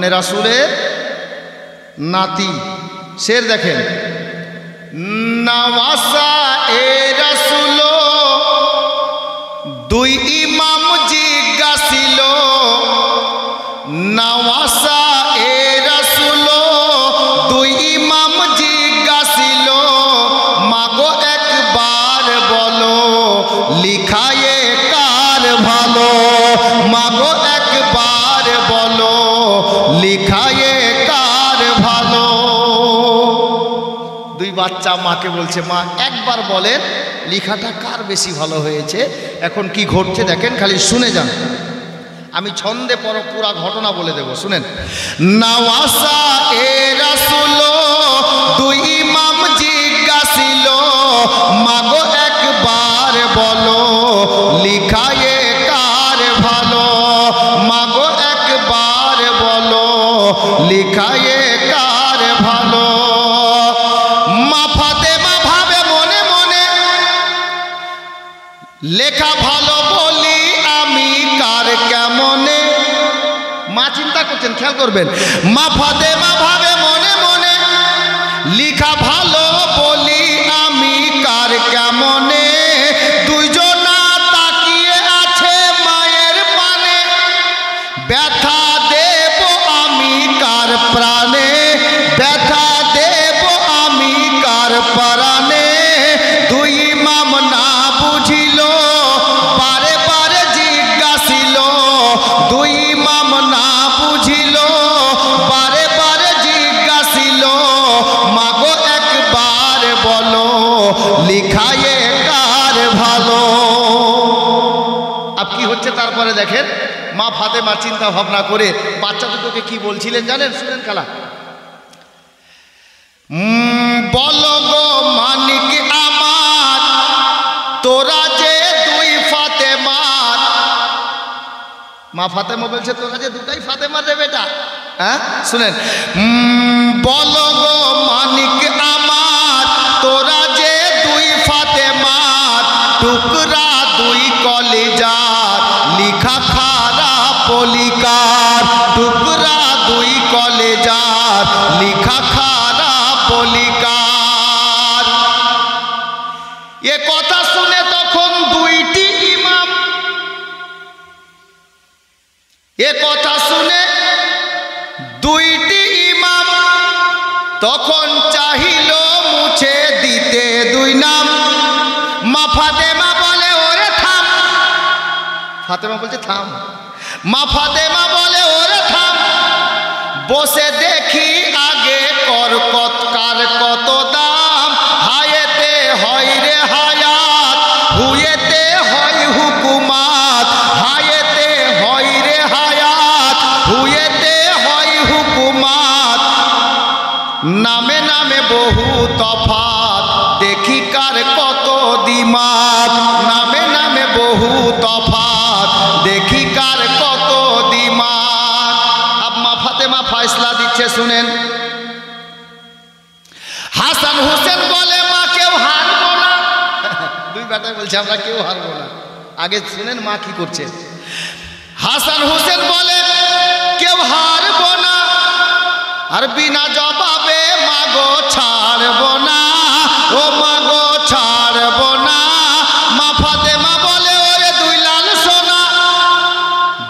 মানে রাসূলের নাতি। শের দেখেন, নওয়াসা এ রাসূল দুই ইমাম জিজ্ঞাসিল, নওয়াসা এ রাসূল দুই ইমাম জিজ্ঞাসিল, মাগো একবার বলো লিখায়ে কার ভালো, মাগো একবার বলো লিখায়ে কার ভালো। দুই বাচ্চা মাকে বলছে, মা একবার বলেন লেখাটা কার বেশি ভালো হয়েছে। এখন কি ঘটছে দেখেন, খালি শুনে যান, আমি ছন্দে পুরা ঘটনা বলে দেব, শুনেন। নওয়াসা এ রাসূল দুই ইমাম জিজ্ঞাসিল, মাগো একবার বলো লিখায়ে কার ভালো, মাগো একবার বলো লিখায়ে কার ভালো। মা ফাতেমা ভাবে মনে মনে, লেখা ভালো বলি আমি কার কেমনে। মা চিন্তা করছেন, খেয়াল করবেন, মা ফাতেমা ভাবে মনে মনে, লেখা ভালো বলি আমি কার কেমনে। দুইজনা তাকিয়ে আছে মায়ের পানে, ব্যথা দেব আমি কার প্রাণে, ব্যথা দেব আমি কার প্রাণে। দুই ইমাম না বুঝিল বারে বারে জিজ্ঞাসিল, দুই ইমাম না বুঝিল বারে বারে জিজ্ঞাসিল, মাগো একবার বলো লিখায়ে কার ভালো। আব কি হচ্ছে তারপরে দেখেন, মা ফাতেমা চিন্তা ভাবনা করে বাচ্চা দুটোকে কি বলছিলেন জানেন, শুনেন কালা। বলো গো মানিক আমার, তোরা যে দুই ফাতেমার। মা ফাতেমা বলছে, তোরা যে দুটাই ফাতেমার রে বেটা। হ্যাঁ শুনেন, বলো গো মানিক আমার, তোরা যে দুই ফাতেমার, টুকরা দুই কলিজার, লিখা খারাপ পলিকার, টুকরা দুই কলিজার, লিখা খারাপ পলিকার। এ কথা শুনে তখন দুইটি ইমাম, এ কথা শুনে দুইটি ইমাম তখন চাহিল মুছে দিতে দুই নাম। মা ফাতেমা বলে ওরে থাম, ফাতেমা বলছে থাম, মা ফাতেমা বলে ওরে থাম, বসে দেখি আগে কর কার কত দাম। হায়েতে হয় রে হায়াত, হুয়েতে হয় হুকুমাত, হায়েতে হয় রে হায়াত, হুয়েতে হয় হুকুমাত। নামে নামে বহু তফাত, দেখি কার কত দিমাগ, নামে নামে বহু তফাত, দেখি কার কত দিমাগ। আব মা ফাতেমা ফয়সলা দিচ্ছে, শুনেন। হাসান হোসেন বলে, মা কেউ হারবো না। দুই বেটা বলছে আমরা কেউ হারবো না। আগে শুনেন মা কি করছে। হাসান হোসেন বলে কেউ হারবো না, আর বিনা জবাবে মাগো ছাড়বো না, ও মাগো ছাড়বো না। মা ফাতেমা বলে ওরে দুই লাল সোনা,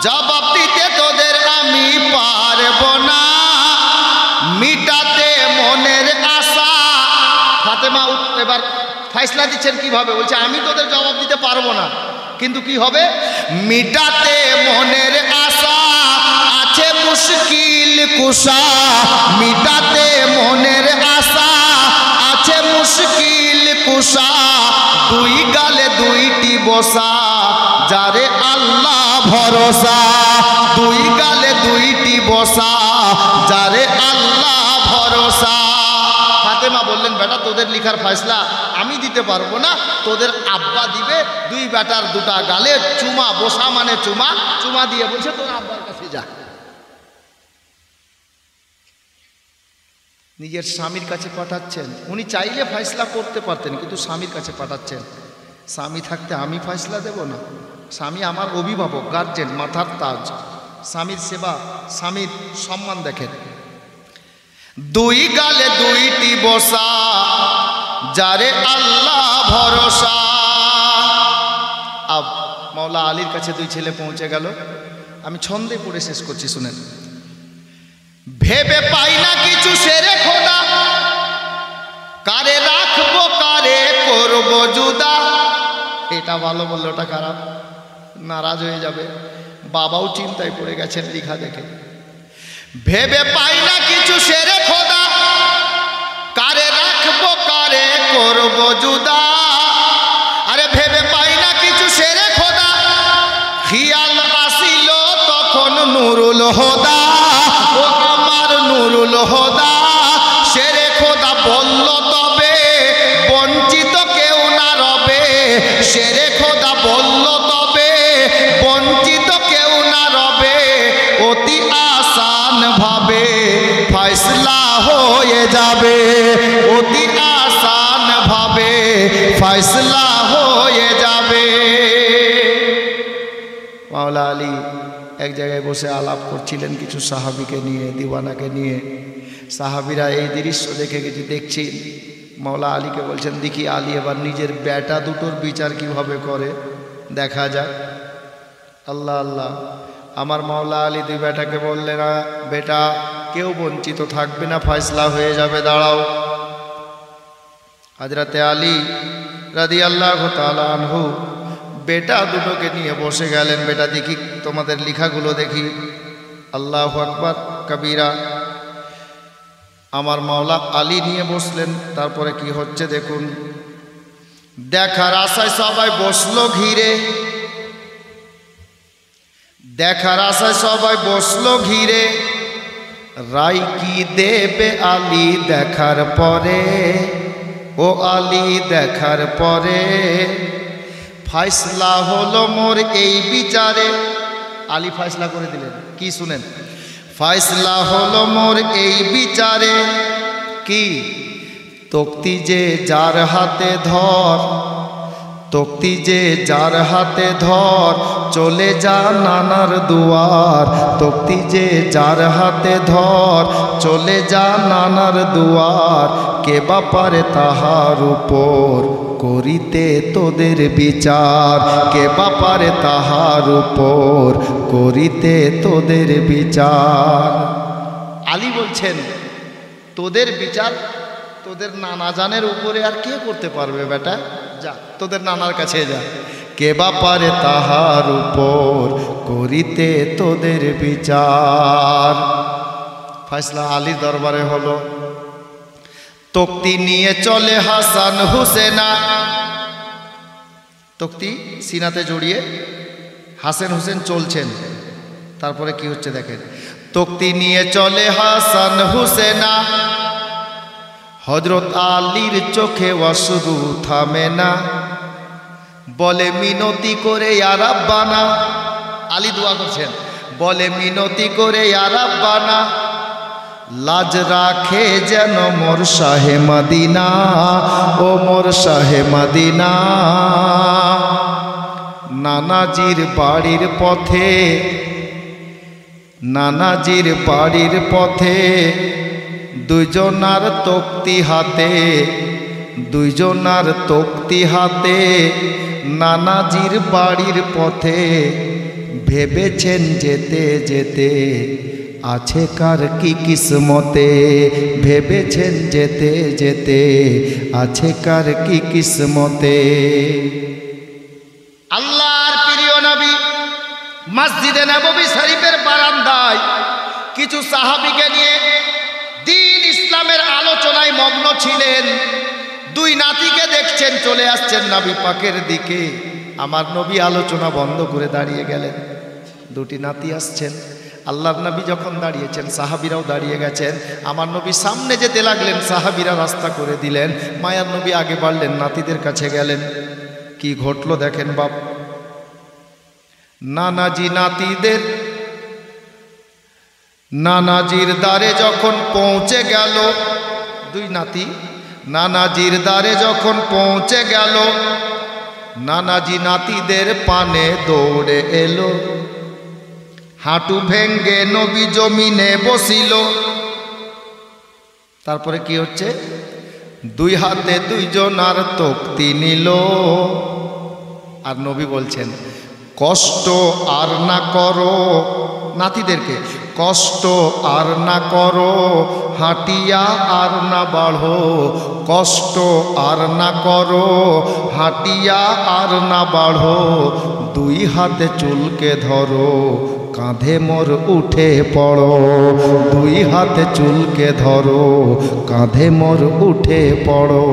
জবাব দিতে তোদের আমি পারবো না, মিটাতে মনের আশা। ফাতেমা এবার ফয়সলা দিচ্ছেন কিভাবে, বলছে আমি তোদের জবাব দিতে পারবো না, কিন্তু কি হবে, মিটাতে মনের আশা আছে মুশকিল কুশা, মিটাতে মনের আশা আছে মুশকিল কুশা। দুই গালে দুইটি বসা, যারে আল্লাহ ভরসা, দুই গালে দুইটি বসা, যারে আল্লাহ ভরসা। ফাতেমা বললেন, বেটা তোদের লিখার ফয়সলা আমি দিতে পারবো না, তোদের আব্বা দিবে। দুই বেটার দুটা গালে চুমা, বসা মানে চুমা, চুমা দিয়ে বলছে তোর আব্বার কাছে যা। নিজের স্বামীর কাছে পাঠাচ্ছেন, উনি চাইলে ফয়সলা করতে পারতেন, কিন্তু স্বামীর কাছে পাঠাচ্ছেন। স্বামী থাকতে আমি ফয়সলা দেব না, স্বামী আমার অভিভাবক, গার্জেন, মাথার তাজ। স্বামীর সেবা, স্বামীর সম্মান দেখেন। দুই গালে দুইটি বসা, যারে আল্লাহ ভরসা। আব মাওলা আলীর কাছে দুই ছেলে পৌঁছে গেল। আমি ছন্দে পড়ে শেষ করছি, শুনেন। ভেবে পাই না কিছু সেরে খোদা, কারে রাখবো কারে করবো জুদা। এটা ভালো বললে ওটা খারাপ, নারাজ হয়ে যাবে। বাবাও চিন্তায় পড়ে গেছেন লিখা দেখে। ভেবে পাই না কিছু সেরে খোদা, কারে রাখবো কারে করবো জুদা। আরে ভেবে পাই না কিছু সেরে খোদা, খিয়াল আসিল তখন নুরুল হোদা। ও আমার নুরুল হোদা, সেরে খোদা বলল তবে বঞ্চিত কেউ না রবে। সেরে খোদা বলল তবে বঞ্চিত কেউ না রবে। অতি আসান ভাবে ফয়সলা হয়ে যাবে, অতি আসান ভাবে ফয়সলা হয়ে যাবে। মাওলা আলী এক জায়গায় বসে আলাপ করছিলেন কিছু সাহাবীকে নিয়ে, দিওয়ানাকে নিয়ে। সাহাবীরা এই দৃশ্য দেখে কিছু দেখছি। মাওলা আলীকে বলছেন, দেখি আলী এবার নিজের বেটা দুটোর বিচার কিভাবে করে, দেখা যাক। আল্লাহ আল্লাহ, আমার মাওলা আলী দুই বেটাকে বললেন, বেটা কেউ বঞ্চিত থাকবে না, ফয়সলা হয়ে যাবে, দাঁড়াও। হযরতে আলী রাদিয়াল্লাহু তাআলা আনহু বেটা দুটোকে নিয়ে বসে গেলেন। বেটা দেখি তোমাদের লেখাগুলো দেখি। আল্লাহু আকবার কবীরা। আমার মাওলা আলী নিয়ে বসলেন। তারপরে কি হচ্ছে দেখুন। দেখার আশায় সবাই বসলো ঘিরে, দেখার আশায় সবাই বসলো ঘিরে। রায় কি দেবে আলী দেখার পরে, ও আলী দেখার পরে। ফয়সলা হলো মোর এই বিচারে। আলী ফয়সলা করে দিলেন, কি শুনেন। ফয়সলা হলো মোর এই বিচারে, কি তক্তি যে যার হাতে ধর, তক্তি যে যার হাতে ধর, চলে যা নানার দুয়ার। তক্তি যে যার হাতে ধর, চলে যা নানার দুয়ার। কে বাপারে তাহার উপর করিতে তোদের বিচার, কে বাপারে তাহার উপর করিতে তোদের বিচার। আলী বলছেন, তোদের বিচার তোদের নানা জানের উপরে আর কে করতে পারবে বেটা, যা তোদের নানার কাছে যা। কে বাপারে তাহার উপর করিতে তোদের বিচার। ফয়সলা আলীর দরবারে হলো। তক্তি নিয়ে চলে হাসান হুসেনা, তক্তি সিনাতে জড়িয়ে হাসান হুসেন চলছেন। তারপরে কি হচ্ছে দেখেন। তক্তি নিয়ে চলে হাসান হুসেনা, হযরত আলীর চোখে অশ্রু থামে না। বলে মিনতি করে ইয়া রাব্বানা। আলী দোয়া করছেন, বলে মিনতি করে ইয়া রাব্বানা। লাজ রাখে যেন মোর শাহে মদিনা, ও মোর শাহে মদিনা। নানাজির বাড়ির পথে, নানাজির বাড়ির পথে, দুইজনার তক্তি হাতে, দুইজনার তক্তি হাতে। নানাজির বাড়ির পথে ভেবেছেন যেতে যেতে, আছে কার কি কিসমতে। ভেবেছেন যেতে যেতে, আছে কার কি কিসমতে। আল্লাহর প্রিয় নবী মসজিদে নববী শরীফের বারান্দায় কিছু সাহাবীকে নিয়ে দ্বীন ইসলামের আলোচনায় মগ্ন ছিলেন। দুই নাতিকে দেখছেন চলে আসছেন নবী পাকের দিকে। আমার নবী আলোচনা বন্ধ করে দাঁড়িয়ে গেলেন। দুটি নাতি আসছেন। আল্লাহর নবী যখন দাঁড়িয়েছেন, সাহাবীরাও দাঁড়িয়ে গেছেন। আমার নবী সামনে যেতে লাগলেন, সাহাবীরা রাস্তা করে দিলেন। মায়ার নবী আগে বাড়লেন, নাতিদের কাছে গেলেন। কি ঘটলো দেখেন বাপ। নানাজি নাতিদের নানাজির দ্বারে যখন পৌঁছে গেল, দুই নাতি নানাজির দ্বারে যখন পৌঁছে গেল, নানাজি নাতিদের পানে দৌড়ে এলো। হাঁটু ভেঙ্গে নবী জমিনে বসিল। তারপরে কি হচ্ছে? দুই হাতে দুইজনার তক্তি নিল। আর নবী বলছেন, কষ্ট আর না করো, নাতিদেরকে কষ্ট আর না করো, হাঁটিয়া আর না বাড়ো, কষ্ট আর না করো, হাঁটিয়া আর না বাড়ো, দুই হাতে চুলকে ধরো, কাঁধে মোর উঠে পড়ো, দুই হাতে চুলকে ধরো, কাঁধে মোর উঠে পড়ো।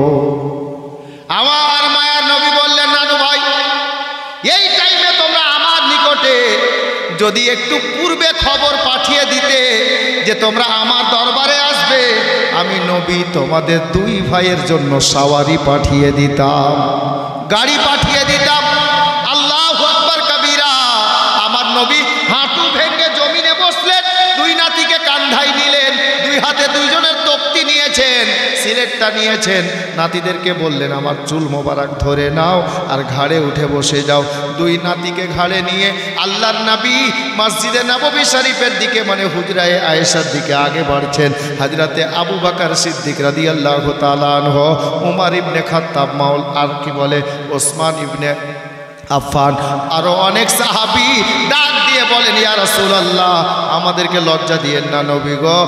আমার মায়ার নবী বললেন, নানু ভাই, এই টাইমে তোমরা আমার নিকটে যদি একটু পূর্বে খবর পাঠিয়ে দিতে যে তোমরা আমার দরবারে আসবে, আমি নবী তোমাদের দুই ভাইয়ের জন্য সাওয়ারি পাঠিয়ে দিতাম, গাড়ি পাঠিয়ে দিতাম। আল্লাহু আকবার কবীরা। আমার নবী হাঁটু ভেঙে জমিনে বসলেন, দুই নাতিকে কান্ধাই নিলেন, দুই হাতে দুইজনের তক্তি নিয়েছেন, সিলেটটা নিয়েছেন। নাতিদেরকে বললেন, আমার চুল মোবারক ধরে নাও আর ঘাড়ে উঠে বসে যাও। দুই নাতিকে ঘাড়ে নিয়ে আল্লাহর নবী মসজিদে নববী শরীফের দিকে, মানে হুজরায়ে আয়েশার দিকে আগে বাড়ছেন। হযরতে আবু বকর সিদ্দিক রাদিয়াল্লাহু তাআলা আনহু, উমর ইবনে খাত্তাব মাউল, আর কি বলে ওসমান ইবনে আফফান, আরো অনেক সাহাবী ডাক দিয়ে বলেন, ইয়া রাসূলুল্লাহ, আমাদেরকে লজ্জা দিয়েন না নবী গো,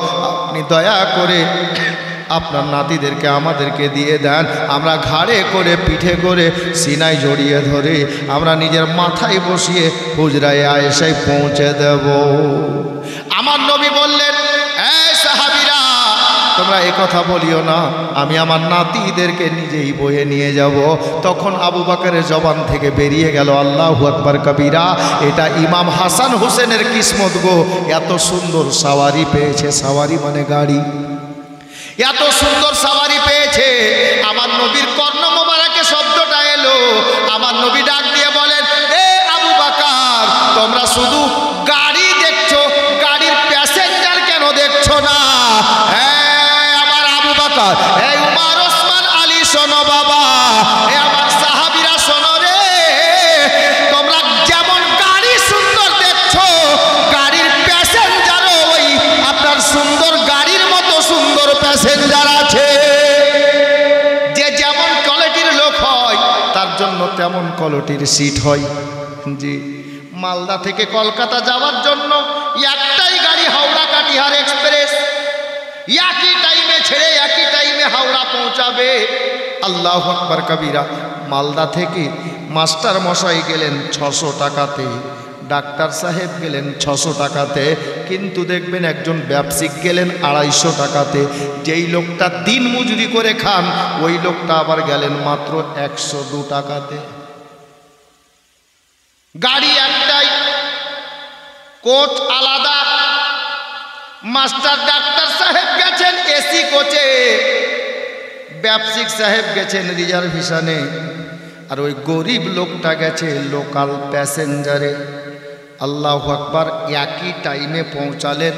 আপনি দয়া করে আপনার নাতিদেরকে আমাদেরকে দিয়ে দেন, আমরা ঘাড়ে করে পিঠে করে সিনায় জড়িয়ে ধরে আমরা নিজের মাথায় বসিয়ে হুজরায়ে আয়েশায় পৌঁছে দেব। আমার নবী বললেন, এই সাহাবীরা, তোমরা এই কথা বলিও না, আমি আমার নাতিদেরকে নিজেই বয়ে নিয়ে যাব। তখন আবু বকরের জবান থেকে বেরিয়ে গেল, আল্লাহু আকবার কবীরা, এটা ইমাম হাসান হোসেনের কিসমত গো, এত সুন্দর সাওয়ারি পেয়েছে। সাওয়ারি মানে গাড়ি, এত সুন্দর সাওয়ারি পেয়েছে। আমার নবীর কর্ণ মোবারকে শব্দটা এলো। আমার নবী ডাক দিয়ে বলেন, এ আবু বকর, তোমরা শুধু গাড়ি দেখছো, গাড়ির প্যাসেঞ্জার কেন দেখছো না? আমার আবু বকর, এই উমর, ওসমান, আলী, শোনো বাবা, এ আমার সাহাবীরা শোনো রে, তোমরা যেমন গাড়ি সুন্দর দেখছো, গাড়ির প্যাসেঞ্জারও ওই আপনার সুন্দর গাড়ির মতো সুন্দর প্যাসেঞ্জার আছে। যে যেমন কোয়ালিটির লোক হয় তার জন্য তেমন কোয়ালিটির সিট হয়। জি, মালদা থেকে কলকাতা যাওয়ার জন্য একটাই গাড়ি, হাওড়া কাটিহার এক্সপ্রেস, একই টাইমে ছেড়ে একই টাইমে হাওড়া পৌঁছাবে। আল্লাহু আকবার কবীরা। মালদা থেকে মাস্টার মশাই গেলেন 600 টাকাতে, ডাক্তার সাহেব গেলেন 600 টাকাতে, কিন্তু দেখবেন একজন ব্যবসায়িক গেলেন 250 টাকাতে। যেই লোকটা দিন মজুরি করে খান, ওই লোকটা আবার গেলেন মাত্র 102 টাকাতে। গাড়ি একটাই, কোচ আলাদা। মাস্টার ডাক্তার সাহেব গেছেন এসি কোচে, ব্যবসায়িক সাহেব গেছেন রিজার্ভেশনে, আর ওই গরিব লোকটা গেছে লোকাল প্যাসেঞ্জারে। আল্লাহু আকবার। একই টাইমে পৌঁছালেন।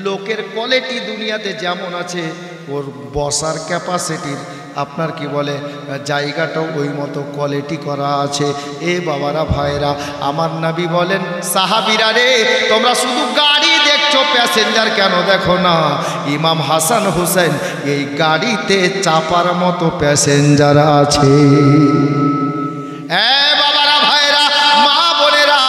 লোকের কোয়ালিটি দুনিয়াতে যেমন আছে, ওর বসার ক্যাপাসিটির আপনার কি বলে জায়গাটাও ওই মতো কোয়ালিটি করা আছে। এ বাবারা ভাইরা, আমার নবী বলেন, সাহাবীরা রে, তোমরা শুধু গাড়ি দেখছো, প্যাসেঞ্জার কেন দেখো না? ইমাম হাসান হোসেন এই গাড়িতে চাপার মতো প্যাসেঞ্জার আছে। বাবারা ভাইরা, মা বোনেরা,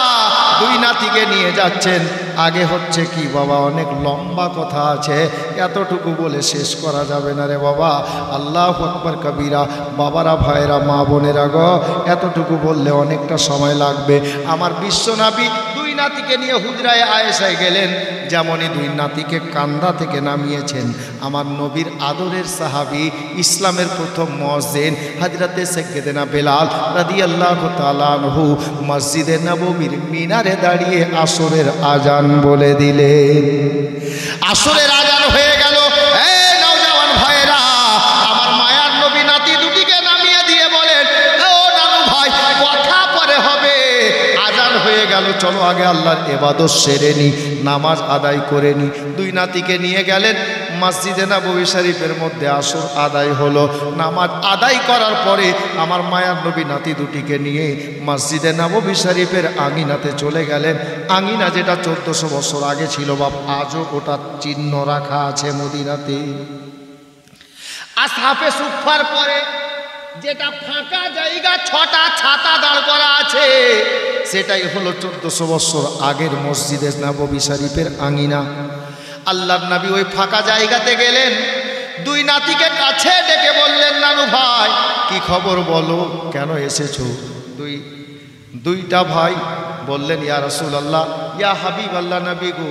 দুই নাতিকে নিয়ে যাচ্ছেন। আগে হচ্ছে কি বাবা, অনেক লম্বা কথা আছে, এতটুকু বলে শেষ করা যাবে না রে বাবা। আল্লাহু আকবার কবীরা। বাবারা ভাইরা, মা বোনেরা গো, এতটুকু বললে অনেকটা সময় লাগবে। আমার বিশ্বনবী দুই নাতিকে নিয়ে হুজরায়ে আয়েশায় গেলেন। যেমনই দুই নাতিকে কান্দা থেকে নামিয়েছেন, আমার নবীর আদরের সাহাবী, ইসলামের প্রথম মুয়াজ্জিন হযরতে সাইয়্যিদানা বেলাল রাদিয়াল্লাহু তাআলা আনহু মসজিদে নববীর মিনারে দাঁড়িয়ে আসরের আজান বলে দিলেন। আসরের আজান হয়ে গেল। এই নওজওয়ান ভাইরা, আমার মায়ার নবী নাতি দুটিকে নামিয়ে দিয়ে বলেন, ও নানু ভাই, কথা পরে হবে, আজান হয়ে গেল, চলো আগে আল্লাহর ইবাদত সেরে নি, নামাজ আদায় করে নি। দুই নাতিকে নিয়ে গেলেন মসজিদে নববী শরীফের মধ্যে আসর আদায় হলো। নামাজ আদায় করার পরে আমার মায়ার নবী নাতি দুটিকে নিয়ে মসজিদে নববী শরীফের আঙিনাতে চলে গেলেন। আঙিনা যেটা 1400 বছর আগে ছিল বাপ, আজও ওটা চিহ্ন রাখা আছে মদিনাতে। আসহাবে সুফার পরে যেটা ফাঁকা জায়গা 6টা ছাতা দাঁড় করা আছে, সেটাই হলো 1400 বছর আগের মসজিদে নববী শরীফের আঙিনা। আল্লাহর নবী ওই ফাঁকা জায়গাতে গেলেন, দুই নাতিকে কাছে ডেকে বললেন, নানু ভাই কি খবর বলো, কেন এসেছো? দুইটা ভাই বললেন, ইয়া রাসূলুল্লাহ, ইয়া হাবিবাল্লাহ, নবী গো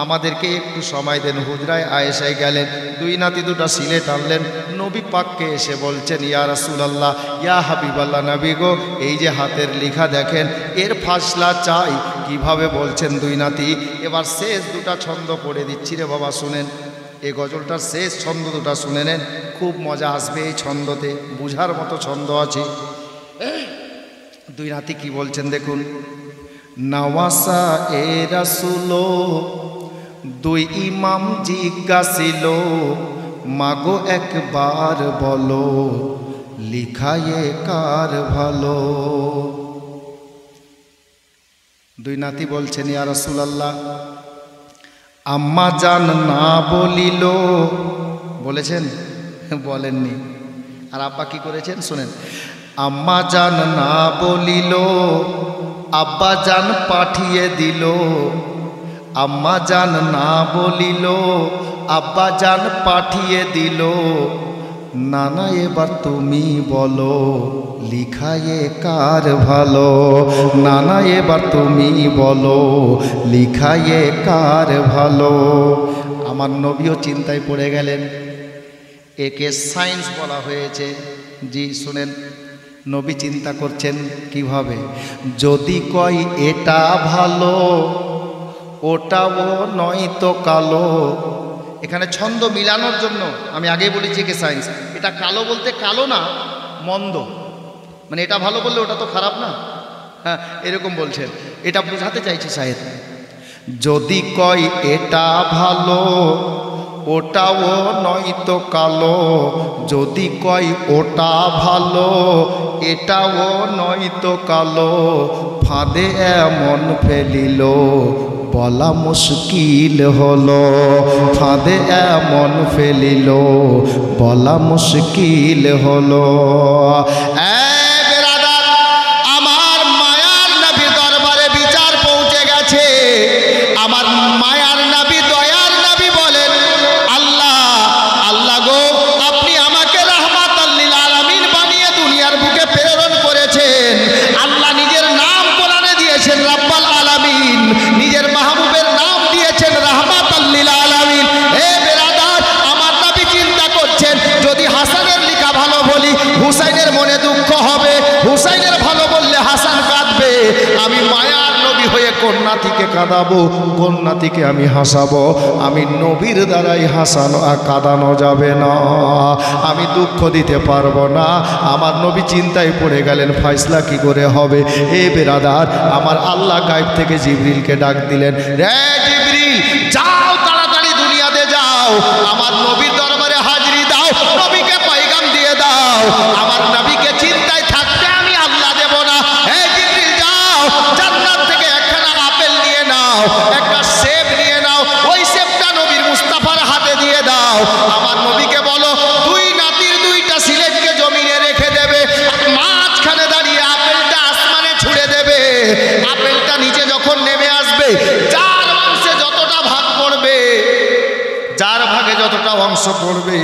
আমাদেরকে একটু সময় দেন। হুজরায় আয়েশায় গেলেন, দুই নাতি দুটা সিলেট আনলেন, নবী পাককে এসে বলছেন, ইয়া রাসূলুল্লাহ, ইয়া হাবিবাল্লাহ, নবী গো এই যে হাতের লেখা দেখেন, এর ফাসলা চাই। কিভাবে বলছেন দুই নাতি? এবার শেষ দুটা ছন্দ পড়ে দিচ্ছি রে বাবা, শুনেন। এই গজলটার শেষ ছন্দ দুটা শুনে নেন, খুব মজা আসবে এই ছন্দতে, বুঝার মতো ছন্দ আছে। দুই নাতি কি বলছেন দেখুন। নওয়াসা এ রাসূল, দুই ইমাম জিজ্ঞাসিল, মাগো একবার বলো, লিখায়ে কার ভালো? দুই নাতি বলছেন, ইয়া রাসূলুল্লাহ, আম্মা জান না বলিল। বলেছেন? বলেননি। আর আব্বা কি করেছেন শুনেন। আম্মা জান না বলিল, আব্বা জান পাঠিয়ে দিল। আম্মা জান না বলিল, আব্বা জান পাঠিয়ে দিল। নানা এবার তুমি বলো, লিখায়ে কার ভালো? নানা এবার তুমি বলো, লিখায়ে কার ভালো? আমার নবীও চিন্তায় পড়ে গেলেন। একে সায়েন্স বলা হয়েছে। জি শুনেন, নবী চিন্তা করছেন কিভাবে। যদি কয় এটা ভালো, ওটাও নয়তো কালো। এখানে ছন্দ মিলানোর জন্য আমি আগেই বলেছি একে সায়েন্স। এটা কালো বলতে কালো না, মন্দ, মানে এটা ভালো বললে ওটা তো খারাপ না, হ্যাঁ এরকম বলছেন। এটা বোঝাতে চাইছে শায়েদ। যদি কয় এটা ভালো, ওটাও নয়তো কালো। যদি কয় ওটা ভালো, এটাও নয়তো কালো। ফাঁদে এমন ফেলিল, বলা মুশকিল হলো। ফাঁদে এমন ফেলিল, বলা মুশকিল হলো। আমার মায়ার নবী দরবারে বিচার পৌঁছে গেছে। আমার মায়ার নবী, দয়ার নবী বলেন, আল্লাহ আল্লাহ গো, আপনি আমাকে রাহমাতাল লিল আলামিন বানিয়ে দুনিয়ার বুকে প্রেরণ করেছেন। আল্লাহ নিজের নাম কোরআনে দিয়েছেন রাব্বাল আলামিন, নিজের মাহবুবের নাম দিয়েছেন রাহমাতাল লিল আলামিন। হে বেরাদার, আমার নবী চিন্তা করছেন, যদি হাসানের লেখা ভালো বলি, হুসাইনের মনে দুঃখ হবে। হুসাইনের ভালো বললে হাসান কাঁদবে। আমি মায়ার নবী হয়ে কোন নাতিকে কাঁদাবো, কোন নাতিকে আমি হাসাবো? আমি নবীর দ্বারাই হাসানো আর কাঁদানো যাবে না। আমি দুঃখ দিতে পারবো না। আমার নবী চিন্তায় পড়ে গেলেন, ফয়সলা কি করে হবে? এ বেরাদার, আমার আল্লাহ গায়েব থেকে জিবরিলকে ডাক দিলেন, রে জিবরিল, যাও তাড়াতাড়ি দুনিয়াতে যাও, আমার নবীর দরবারে হাজিরি দাও, নবীকে পয়গাম দিয়ে দাও। আমার নবীকে চিন্তায় থাকতে আমি আল্লাহ দেব না। হে জিবরিল, যাও জান্নাত থেকে একখানা আপেল নিয়ে নাও, একটা সেব নিয়ে নাও, ওই সেবটা নবীর মুস্তাফার হাতে দিয়ে দাও। আমার নবীকে বলো, দুই নাতির দুইটা সিলেটকে জমিনে রেখে দেবে, মাঝখানে দাঁড়িয়ে আপেলটা আসমানে ছুড়ে দেবে। আপেলটা নিচে যখন নেমে আসবে, যার অংশে যতটা ভাগ পড়বে, যার ভাগে যতটা অংশ পড়বে,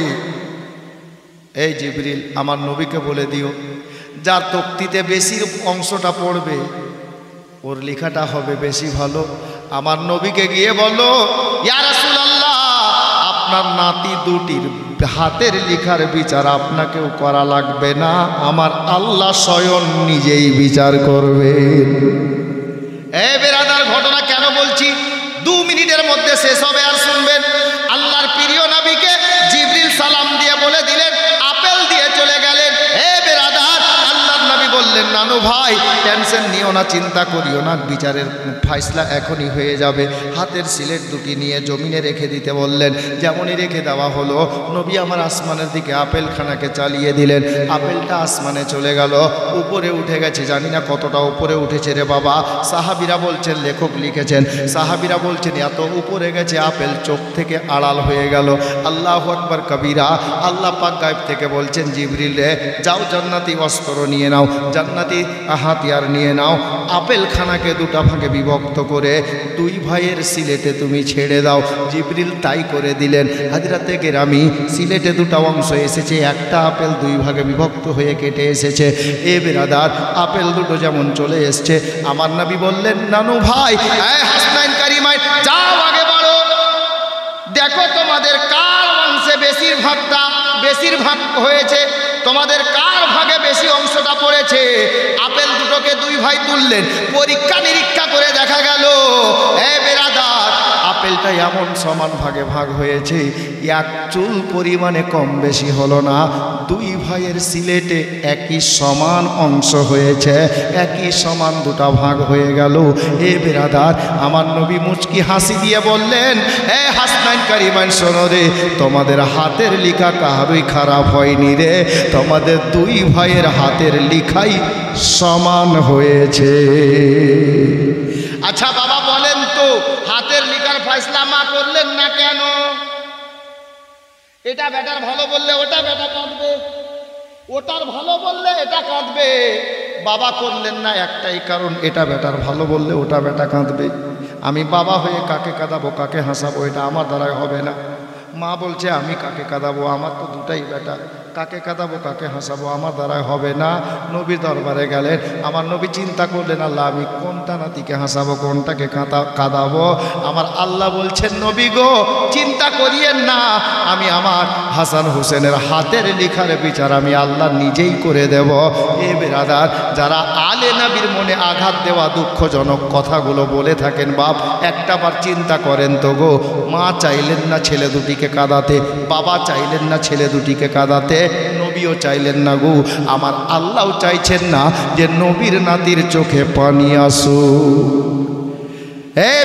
এই জিবরিল আমার নবীকে বলে দিও, যার তক্তিতে বেশি অংশটা পড়বে, ওর লেখাটা হবে বেশি ভালো। আমার নবীকে গিয়ে বলো, ইয়া রাসূলুল্লাহ, আপনার নাতি দুটির হাতের লেখার বিচার আপনাকেও করা লাগবে না, আমার আল্লাহ স্বয়ং নিজেই বিচার করবেন। এই বেরাদার, ঘটনা কেন বলছি, 2 মিনিটের মধ্যে শেষ হবে, আর শুনবেন। আল্লাহর প্রিয় নবীকে জিবরিল সালাম দিয়ে বলে দিলেন, আপেল দিয়ে চলে গেলেন। হে বেরাদার, আল্লাহর নবী বললেন, না নানু ভাই টেনশন নিও না, চিন্তা করিও না, বিচারের ফয়সালা এখনই হয়ে যাবে। হাতের সিলেট দুটি নিয়ে জমিনে রেখে দিতে বললেন। যেমনই রেখে দেওয়া হলো, নবী আমার আসমানের দিকে আপেলখানাকে চালিয়ে দিলেন। আপেলটা আসমানে চলে গেল, উপরে উঠে গেছে। জানি না কতটা উপরে উঠেছে রে বাবা। সাহাবিরা বলছেন, লেখক লিখেছেন, সাহাবিরা বলছেন এত উপরে গেছে আপেল চোখ থেকে আড়াল হয়ে গেল। আল্লাহু আকবার কবিরা। আল্লাহ পাক গায়েব থেকে বলছেন, জিবরিল রে যাও জান্নাতি অস্ত্র নিয়ে নাও, জান্নাতি হাতিয়ার নিয়ে নাও, আপেলখানাকে দুটা ভাগে বিভক্ত করে দুই ভাইয়ের সিলেটে তুমি ছেড়ে দাও। জিবরিল তাই করে দিলেন। হাজরাতে কেরামি, সিলেটে দুটা অংশ এসেছে, একটা আপেল দুই ভাগে বিভক্ত হয়ে কেটে এসেছে। এ বেরাদার, আপেল দুটো যেমন চলে এসছে, আমার নবী বললেন, নানু ভাই, হাসনাইন কারিমাইন, যাও আগে বাড়ো, দেখো তোমাদের কার অংশে বেশিরভাগ হয়েছে, তোমাদের কার ভাগে বেশি অংশটা পড়েছে। আপেল দুটোকে দুই ভাই তুললেন, পরীক্ষা নিরীক্ষা করে দেখা গেল, বেরাদার, আপেলটা এমন সমান ভাগে ভাগ হয়েছে, এক চুল পরিমাণে কম বেশি হলো না। দুই ভাইয়ের সিলেটে একই সমান অংশ হয়েছে, একই সমান দুটা ভাগ হয়ে গেল। বেরাদার, আমার নবী মুচকি হাসি দিয়ে বললেন, হাসনাইন কারিমাইন, শোনো রে, তোমাদের হাতের লেখা কারোই খারাপ হয়নি রে, তোমাদের দুই ভাইয়ের হাতের লেখাই সমান হয়েছে। আচ্ছা বাবা বলেন তো, হাতের লেখার ফয়সালা মা করলেন না কেন? এটা বেটার ভালো বললে ওটা বেটা কাঁদবে, ওটার ভালো বললে এটা কাঁদবে। বাবা করলেন না একটাই কারণ, এটা বেটার ভালো বললে ওটা বেটা কাঁদবে। আমি বাবা হয়ে কাকে কাঁদাবো, কাকে হাসাবো, এটা আমার দ্বারাই হবে না। মা বলছে, আমি কাকে কাঁদাবো, আমার তো দুটাই বেটা, কাকে কাঁদাবো, কাকে হাসাবো, আমার দ্বারাই হবে না। নবীর দরবারে গেলেন, আমার নবী চিন্তা করলেন, আল্লাহ আমি কোনটা নাতিকে হাসাবো, কোনটাকে কাঁদাবো। আমার আল্লাহ বলছেন, নবী গো চিন্তা করিয়েন না, আমি আমার হাসান হোসেনের হাতের লেখার বিচার আমি আল্লাহ নিজেই করে দেব। বেরাদার, যারা আলে নবীর মনে আঘাত দেওয়া দুঃখজনক কথাগুলো বলে থাকেন, বাপ একটাবার চিন্তা করেন তো গো, মা চাইলেন না ছেলে দুটিকে কাঁদাতে, বাবা চাইলেন না ছেলে দুটিকে কাঁদাতে, নবীও চাইলেন না গো, আমার আল্লাহও চাইছেন না যে নবীর নাতির চোখে পানি আসুক।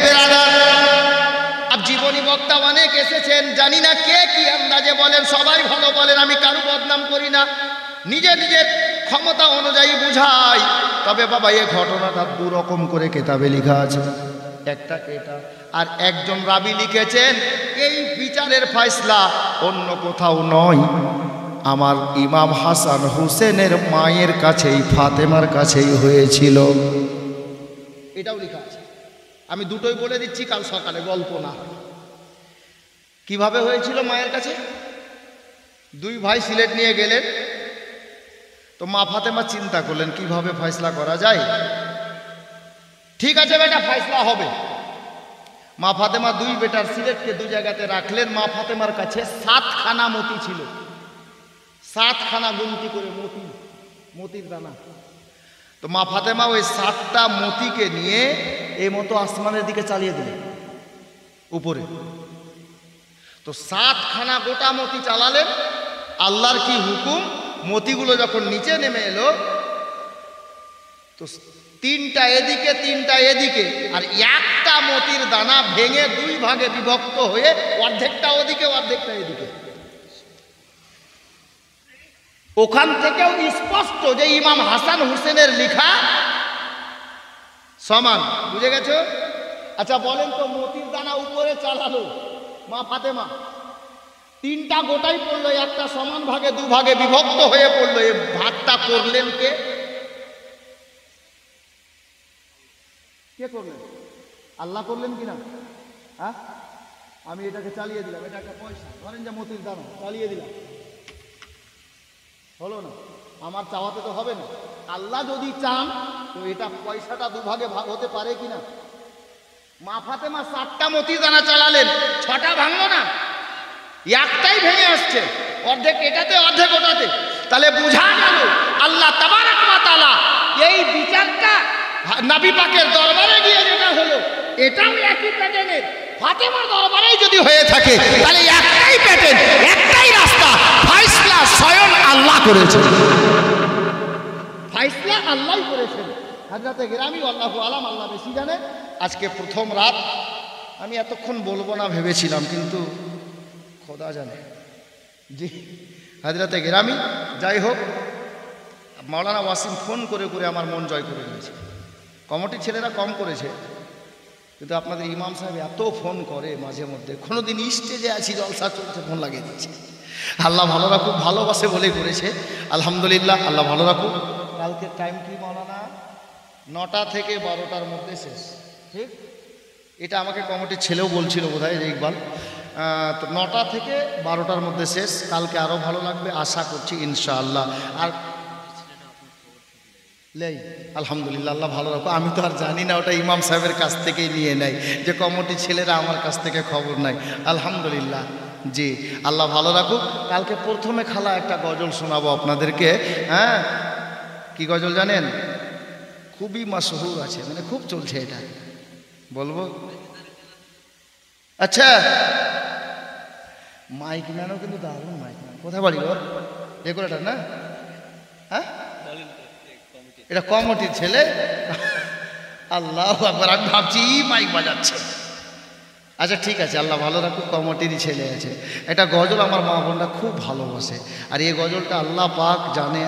বেরাদার, জীবনী বক্তা অনেক এসেছেন, জানি না কে কি আন্দাজে বলেন, সবাই ভালো বলেন, আমি কারো বদনাম করি না, নিজের ক্ষমতা অনুযায়ী বুঝাই। তবে বাবা, এই ঘটনাটা দুরকম করে কেতাবে লেখা আছে, একটা এটা, আর একজন রাবি লিখেছেন এই বিচারের ফয়সালা অন্য কোথাও নয়, আমার ইমাম হাসান হুসেনের মায়ের কাছেই, ফাতেমার কাছেই হয়েছিল। এটাও লেখা আছে, আমি দুটোই বলে দিচ্ছি, কাল সকালে গল্প না। কিভাবে হয়েছিল মায়ের কাছে? দুই ভাই সিলেট নিয়ে গেলেন, তো মা ফাতেমা চিন্তা করলেন কিভাবে ফয়সালা করা যায়। ঠিক আছে বেটা, ফয়সালা হবে। মা ফাতেমা দুই বেটার সিলেটকে দু জায়গাতে রাখলেন। মা ফাতেমার কাছে 7খানা মতি ছিল, 7খানা গুনতি করে মতির দানা। তো মা ফাতেমা ওই 7টা মতিকে নিয়ে এই মতো আসমানের দিকে চালিয়ে দিলেন উপরে। তো 7খানা গোটা মতি চালালেন, আল্লাহর কি হুকুম, মতিগুলো যখন নিচে নেমে এলো, তো 3টা এদিকে 3টা এদিকে, আর একটা মতির দানা ভেঙে দুই ভাগে বিভক্ত হয়ে অর্ধেকটা ওদিকে অর্ধেকটা এদিকে। ওখান থেকেও স্পষ্ট যে ইমাম হাসান হুসেনের লেখা সমান। বুঝে গেছো? আচ্ছা বলেন তো, মতির দানা উপরে চালালো মা ফাতেমা, 3টা গোটাই পড়লো, একটা সমান ভাগে দু ভাগে বিভক্ত হয়ে পড়লো। এই ভাগটা করলেন কে? কে করলেন? আল্লাহ করলেন কিনা? হ্যাঁ, আমি এটাকে চালিয়ে দিলাম, এটা একটা পয়সা, ধরেন যে মতির দানা চালিয়ে দিলাম, হলো না? আমার চাওয়াতে তো হবে না। আল্লাহ যদি চান তো এটা পয়সাটা দুভাগে ভাগ হতে পারে কিনা? মা ফাতেমা 7টা মতির দানা চালালেন, 6টা ভাঙলো না, একটাই ভেঙে আসছে, অর্ধেক এটাতে অর্ধেক ওটাতে। তাহলে বোঝা গেল আল্লাহ তাবারক ওয়া তাআলা এই বিচারটা নবী পাকের দরবারে গিয়ে যেটা হলো, এটাও একই প্যাটার্নের। ফাতেমার দরবারেই যদি হয়ে থাকে তাহলে একটাই প্যাটার্ন, একটাই রাস্তা, ফয়সালা স্বয়ং আল্লাহ করেছে। ফাইসলা আল্লাহ করেছেন। হযরতে গেরামি আল্লাহু আলাম, আল্লাহ বেশি জানে। আজকে প্রথম রাত, আমি এতক্ষণ বলবো না ভেবেছিলাম, কিন্তু খোদা জানে। জি হযরতে গেরামি, যাই হোক, মাওলানা ওয়াসিম ফোন করে করে আমার মন জয় করে নিয়েছে। কমিটির ছেলেরা কম করেছে, কিন্তু আপনাদের ইমাম সাহেব এত ফোন করে মাঝে মধ্যে, কোনোদিন স্টেজে আছি জলসা চলছে ফোন লাগিয়ে দিচ্ছে। আল্লাহ ভালো রাখুক, ভালোবাসে বলেই করেছে, আলহামদুলিল্লাহ, আল্লাহ ভালো রাখুক। কালকে টাইম কি মাওলানা? 9টা থেকে 12টার মধ্যে শেষ, ঠিক? এটা আমাকে কমিটির ছেলেও বলছিল বোধহয়, যে ইকবাল, তো 9টা থেকে 12টার মধ্যে শেষ। কালকে আরও ভালো লাগবে আশা করছি ইনশাআল্লাহ। আর লেই আলহামদুলিল্লাহ, আল্লাহ ভালো রাখো। আমি তো আর জানি না, ওটা ইমাম সাহেবের কাছ থেকেই নিয়ে নেয়, যে কমিটির ছেলেরা আমার কাছ থেকে খবর নাই। আলহামদুলিল্লাহ, জি আল্লাহ ভালো রাখুক। কালকে প্রথমে খালা একটা গজল শোনাবো আপনাদেরকে। হ্যাঁ, কি গজল জানেন? খুবই মাশহুর আছে, মানে খুব চলছে, এটা বলবো? আচ্ছা, মাইক নানো, কিন্তু দারুণ মাইক নানো। কোথায় বাড়ি গো? রেগুলেটার না? হ্যাঁ, এটা কমিটির ছেলে। আল্লাহু আকবার, আমি ভাবছি মাইক বাজাচ্ছে। আচ্ছা ঠিক আছে, আল্লাহ ভালো রাখুক, কমিটিরই ছেলে আছে। এটা গজল আমার মা বোনরা খুব ভালোবাসে, আর এই গজলটা আল্লাহ পাক জানে,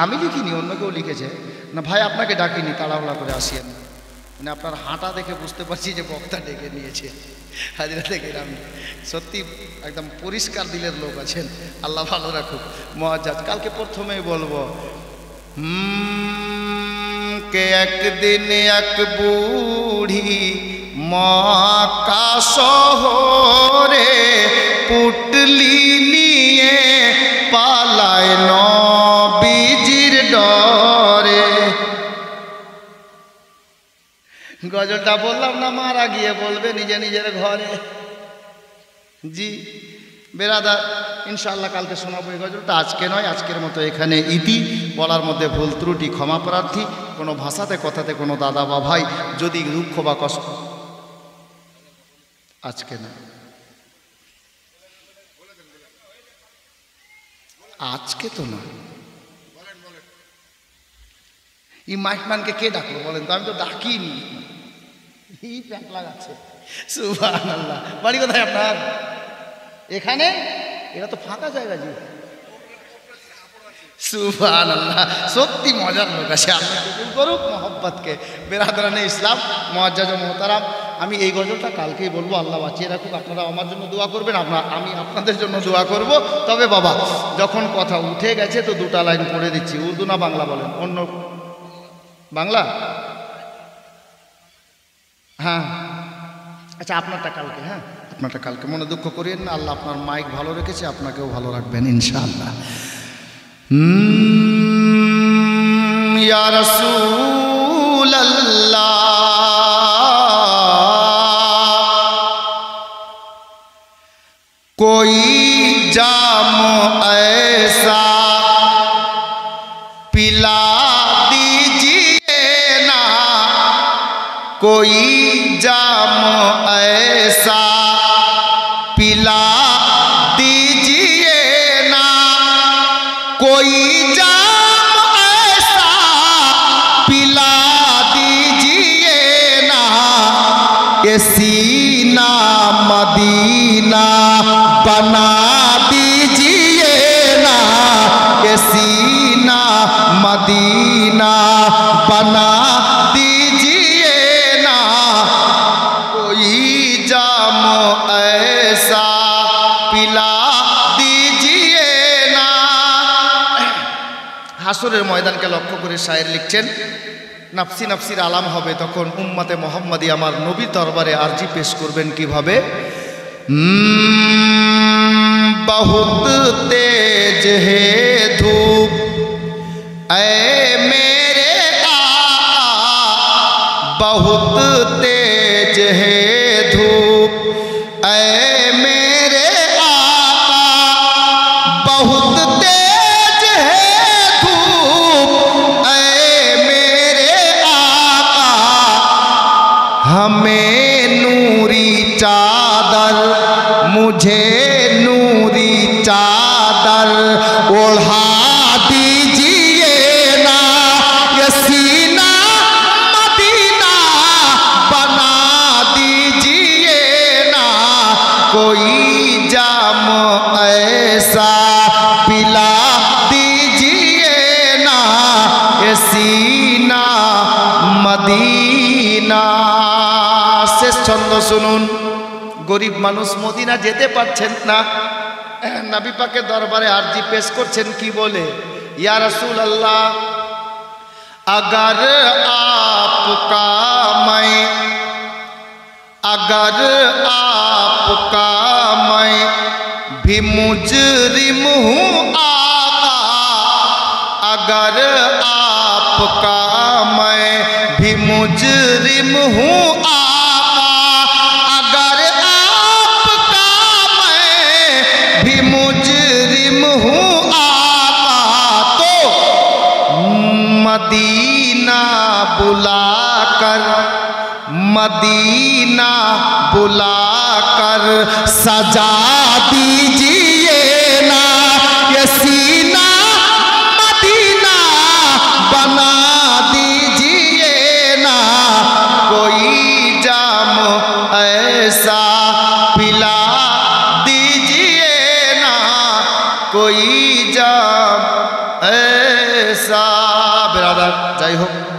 আমি লিখিনি, অন্য কেউ লিখেছে। না ভাই, আপনাকে ডাকিনি, তাড়াহুড়া করে আসিয়েন, মানে আপনার হাঁটা দেখে বুঝতে পারছি যে বক্তা ডেকে নিয়েছে। হাজরাতে গেরামি সত্যি একদম পরিষ্কার দিলের লোক আছেন, আল্লাহ ভালো রাখুক। মুআজ্জাজ, কালকে প্রথমেই বলবো কে একদিন এক বুড়ি মক্কা শহরে পুটলি নিয়ে পালায় নবীজির ডরে। গজলটা বললাম না, মারা গিয়ে বলবে নিজে নিজের ঘরে। জি বেরাদার, ইনশাআল্লাহ কালকে শোনাবো এই গজলটা। আজকে নয়, আজকের মতো এখানে ইতি। বলার মধ্যে ভুল ত্রুটি ক্ষমা প্রার্থী। কোনো ভাষাতে কথাতে কোনো দাদা বা ভাই যদি দুঃখ বা কষ্ট, আজকে না, আজকে তো না। এই মাইকম্যানকে কে ডাকলো বলেন তো? আমি তো ডাকিনি, এই প্যান্ট লাগাচ্ছে। সুবহানাল্লাহ। বাড়ি কোথায় আপনার? এখানে? এটা তো ফাঁকা জায়গা। জি সুবহানাল্লাহ, সত্যি মজার লোক আছে। আল্লাহ কবুল করুক মহব্বতকে। বেরাদরানে ইসলাম, মুআজ্জাজ ও মোহতারাম, আমি এই গজলটা কালকেই বলবো। আল্লাহ বাঁচিয়ে রাখুক। আপনারা আমার জন্য দোয়া করবেন, আমি আপনাদের জন্য দোয়া করব। তবে বাবা, যখন কথা উঠে গেছে তো দুটা লাইন পড়ে দিচ্ছি। উর্দু না বাংলা বলেন? অন্য বাংলা? হ্যাঁ আচ্ছা, আপনারটা কালকে। হ্যাঁ, আপনারটা কালকে, মনে দুঃখ করিয়েন না। আল্লাহ আপনার মাইক ভালো রেখেছে, আপনাকেও ভালো রাখবেন ইনশাআল্লাহ। ইয়া রাসূলুল্লাহ, कोई जाम ऐसा पिला दीजिए ना, कोई जाम ऐसा पिला दीजिए ना, कोई जाम ऐसा पिला दीजिए ना, ये सीना मदीना बना दीजिए ना, ये सीना मदीना बना दीजिए ना, कोई जाम ऐसा पिला दीजिए ना। হাসরের ময়দানকে লক্ষ্য করে শায়ের লিখছেন, নাফসি নাফসির আলাম হবে তখন উম্মতে মোহাম্মদী আমার নবীর দরবারে আরজি পেশ করবেন কিভাবে? बहुत तेज है धूप ऐ मेरे आका, बहुत तेज है धूप ऐ मेरे आका, बहुत तेज है धूप ऐ मेरे आका, हमें नूरी चादर, मुझे नूरी चादर ओढ़ा दीजिए ना, कोई जाम ऐसा पिला दीजिए ना ये सीना मदीना। শেষ ছন্দ শুনুন। গরিব মানুষ মদিনা যেতে পারছেন না, নবী পাকের দরবারে আরজি পেশ করছেন কি বলে, ইয়া রাসূল আল্লাহ अगर आपका मैं भी मुजरिम हूँ आका, अगर आपका मैं भी मुजरिम हूँ आका, अगर आपका मैं भी मुजरिम हूँ आका, तो मदीना बुलाकर, मदीना बुलाकर सजा दीजिए ना ये सीना मदीना बना दीजिए ना, कोई जाम ऐसा पिला दीजिए ना, कोई जाम ऐसा। बिरादर যাই হোক